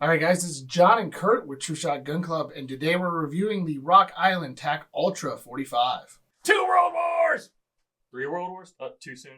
All right, guys, this is John and Kurt with True Shot Gun Club, and today we're reviewing the Rock Island TAC Ultra 45. 2 World Wars! 3 World Wars? Too soon.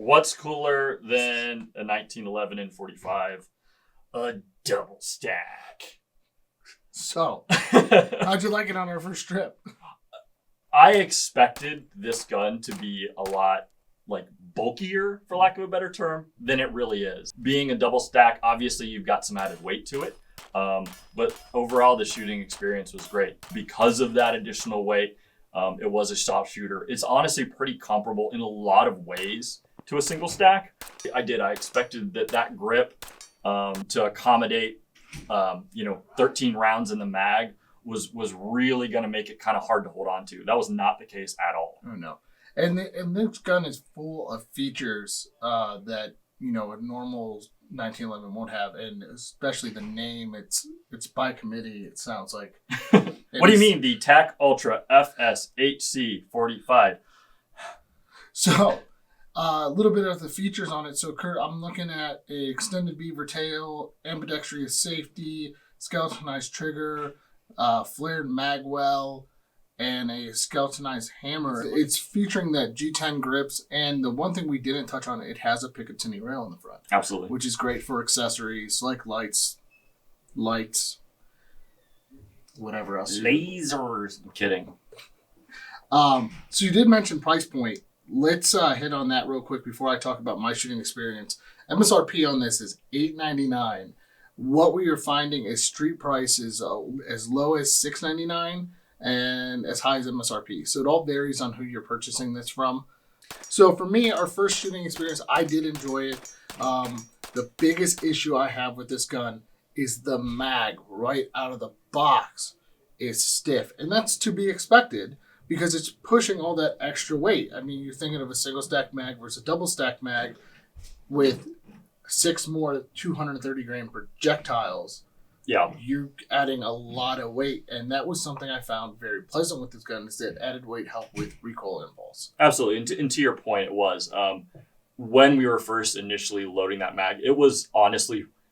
What's cooler than a 1911 and 45? A double stack. So, how'd you like it on our first trip? I expected this gun to be a lot bulkier, for lack of a better term, than it really is. Being a double stack, obviously you've got some added weight to it. But overall, the shooting experience was great. Because of that additional weight, it was a sharpshooter. It's honestly pretty comparable in a lot of ways to a single stack. I expected that grip to accommodate 13 rounds in the mag was really going to make it kind of hard to hold on to. That was not the case at all. Oh, no. And this gun is full of features that, a normal 1911 won't have, and especially the name. It's by committee, it sounds like. What do you mean, the TAC Ultra FSHC 45? So, a little bit of the features on it. So, Kurt, I'm looking at a extended beaver tail, ambidextrous safety, skeletonized trigger, flared magwell, and a skeletonized hammer. It's featuring that G10 grips, and the one thing we didn't touch on, it has a Picatinny rail in the front. Absolutely. Which is great for accessories like lights, whatever else. Lasers. I'm kidding. So you did mention price point. Let's hit on that real quick before I talk about my shooting experience. MSRP on this is $899. What we are finding is street prices as low as $699 and as high as MSRP. So it all varies on who you're purchasing this from. So for me, our first shooting experience, I did enjoy it. The biggest issue I have with this gun is the mag right out of the box is stiff. And that's to be expected, because it's pushing all that extra weight. I mean, you're thinking of a single stack mag versus a double stack mag with 6 more 230 gram projectiles. Yeah. You're adding a lot of weight. And that was something I found very pleasant with this gun, is that added weight helped with recoil impulse. Absolutely. And to your point, it was. When we were first initially loading that mag, it was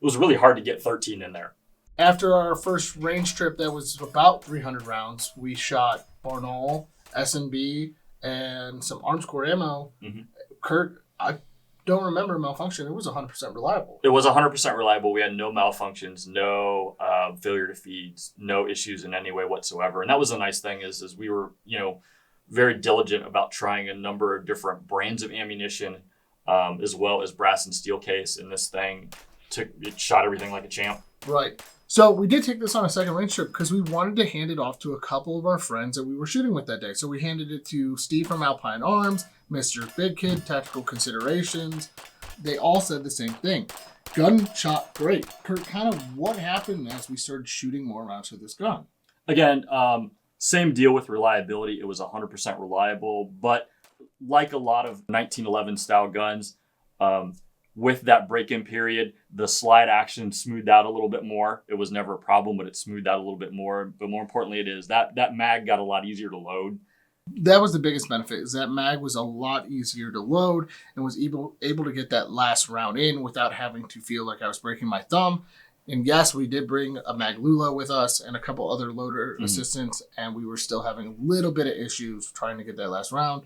really hard to get 13 in there. After our first range trip that was about 300 rounds, we shot Barnaul, S&B, and some Arms Corps ammo. Mm-hmm. Kurt, I don't remember malfunction. It was 100% reliable. It was 100% reliable. We had no malfunctions, no failure to feeds, no issues in any way whatsoever. And that was the nice thing is we were, very diligent about trying a number of different brands of ammunition, as well as brass and steel case. And this thing it shot everything like a champ. Right. So we did take this on a second range trip because we wanted to hand it off to a couple of our friends that we were shooting with that day. So we handed it to Steve from Alpine Arms, Mr. Big Kid, Tactical Considerations. They all said the same thing. Gun shot great. Kurt, kind of what happened as we started shooting more rounds with this gun? Again, same deal with reliability. It was 100% reliable, but like a lot of 1911 style guns, with that break-in period, the slide action smoothed out a little bit more. It was never a problem, but it smoothed out a little bit more. But more importantly, it is that mag got a lot easier to load. That was the biggest benefit, is that mag was a lot easier to load and was able to get that last round in without having to feel like I was breaking my thumb. And yes, we did bring a Mag Lula with us and a couple other loader assistants, and we were still having a little bit of issues trying to get that last round.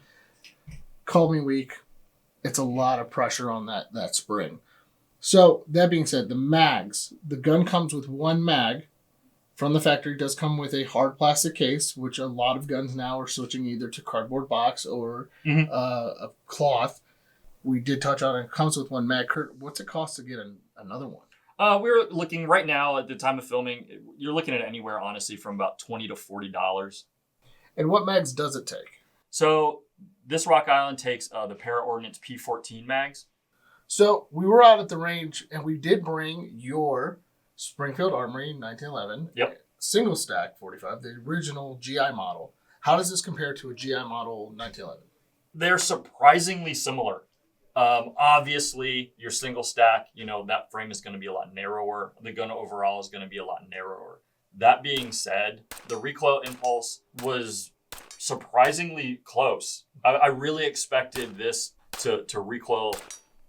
Call me weak. It's a lot of pressure on that spring. So that being said, the mags, the gun comes with one mag from the factory. It does come with a hard plastic case, which a lot of guns now are switching either to cardboard box or a cloth. We did touch on it. It comes with one mag. Kurt, what's it cost to get another one? We're looking right now at the time of filming. You're looking at anywhere, honestly, from about $20 to $40. And what mags does it take? So this Rock Island takes the Ordnance P14 mags. So we were out at the range, and we did bring your Springfield Armory 1911 single stack 45, the original GI model. How does this compare to a GI model 1911? They're surprisingly similar. Obviously, your single stack, that frame is going to be a lot narrower. The gun overall is going to be a lot narrower. That being said, the recoil impulse was surprisingly close. I really expected this to recoil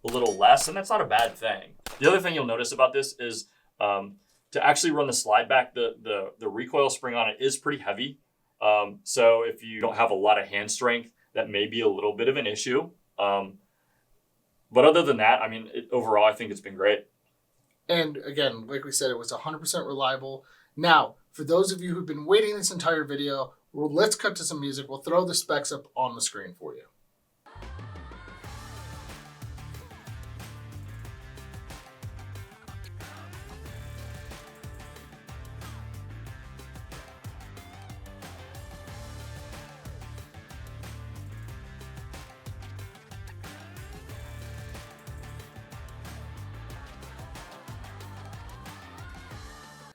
a little less, and that's not a bad thing. The other thing you'll notice about this is to actually run the slide back, the recoil spring on it is pretty heavy. So if you don't have a lot of hand strength, that may be a little bit of an issue. But other than that, overall, I think it's been great. And again, like we said, it was 100% reliable. Now, for those of you who've been waiting this entire video, let's cut to some music. We'll throw the specs up on the screen for you.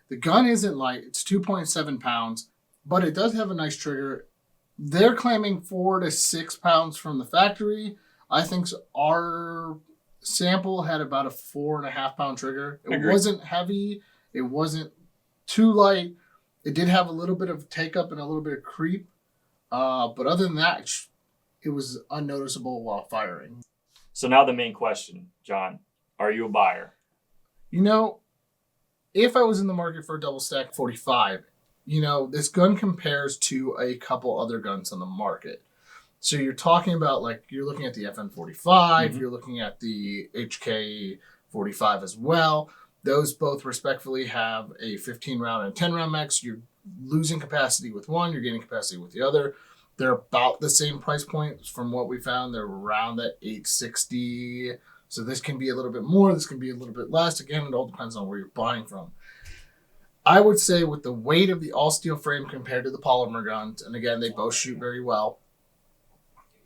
The gun isn't light. It's 2.7 pounds, but it does have a nice trigger. They're claiming 4 to 6 pounds from the factory. I think our sample had about a 4.5 pound trigger. It wasn't heavy. It wasn't too light. It did have a little bit of take up and a little bit of creep. But other than that, it was unnoticeable while firing. So now the main question, John, are you a buyer? If I was in the market for a double stack 45, this gun compares to a couple other guns on the market. So you're talking about, you're looking at the FN45, you're looking at the HK45 as well. Those both respectfully have a 15 round and 10 round max. You're losing capacity with one, you're gaining capacity with the other. They're about the same price point from what we found. They're around that $860. So this can be a little bit more, this can be a little bit less. Again, it all depends on where you're buying from. I would say with the weight of the all-steel frame compared to the polymer guns, and again, they both shoot very well,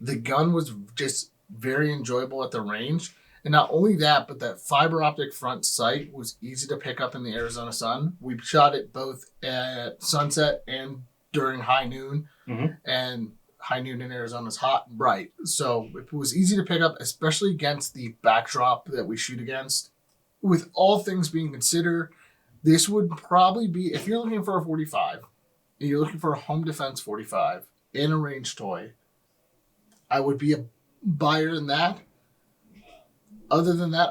the gun was just very enjoyable at the range. And not only that, but that fiber optic front sight was easy to pick up in the Arizona sun. We shot it both at sunset and during high noon. And high noon in Arizona is hot and bright. So it was easy to pick up, especially against the backdrop that we shoot against. With all things being considered, this would probably be, if you're looking for a 45, and you're looking for a home defense 45 in a range toy, I would be a buyer in that. Other than that,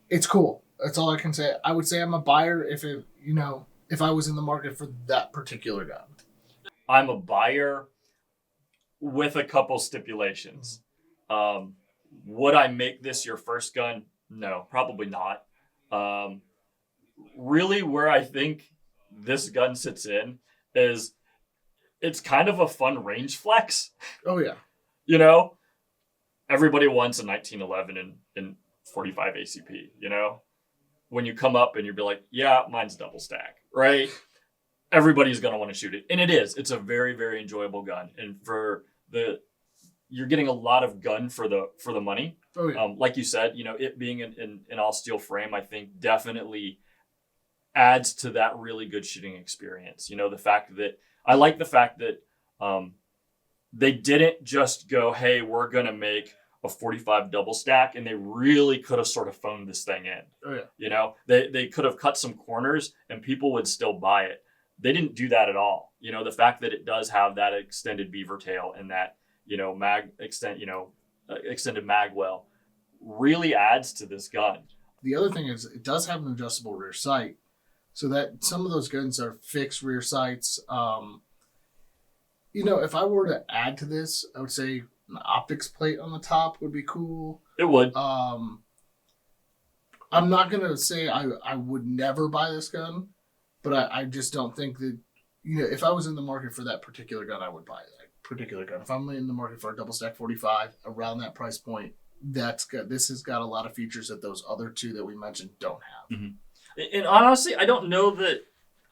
it's cool. That's all I can say. I would say I'm a buyer if I was in the market for that particular gun. I'm a buyer with a couple stipulations. Would I make this your first gun? No, probably not. Really, where I think this gun sits in is it's kind of a fun range flex. Oh, yeah. Everybody wants a 1911 and 45 ACP, When you come up and you'll be like, yeah, mine's double stack, right? Everybody's going to want to shoot it. And it is. It's a very, very enjoyable gun. And you're getting a lot of gun for the money. Oh, yeah. Like you said, it being an all steel frame, I think definitely adds to that really good shooting experience. I like the fact that they didn't just go, hey, we're going to make a 45 double stack, and they really could have sort of phoned this thing in. Oh, yeah. They could have cut some corners and people would still buy it. They didn't do that at all. The fact that it does have that extended beaver tail and that, extended mag well really adds to this gun. The other thing is it does have an adjustable rear sight, so that some of those guns are fixed rear sights. If I were to add to this, I would say an optics plate on the top would be cool. It would. I'm not going to say I would never buy this gun, but I just don't think that, if I was in the market for that particular gun, I would buy that particular gun. If I'm in the market for a double stack 45 around that price point, this has got a lot of features that those other two that we mentioned don't have. And honestly, I don't know that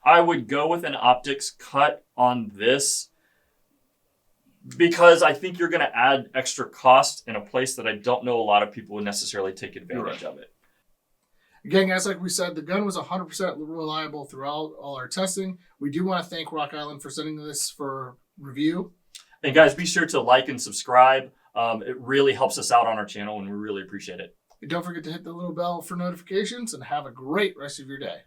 I would go with an optics cut on this, because I think you're going to add extra cost in a place that I don't know a lot of people would necessarily take advantage of it. Again, guys, like we said, the gun was 100% reliable throughout all our testing. We do want to thank Rock Island for sending this for review. And guys, be sure to like and subscribe. It really helps us out on our channel, and we really appreciate it. And don't forget to hit the little bell for notifications, and have a great rest of your day.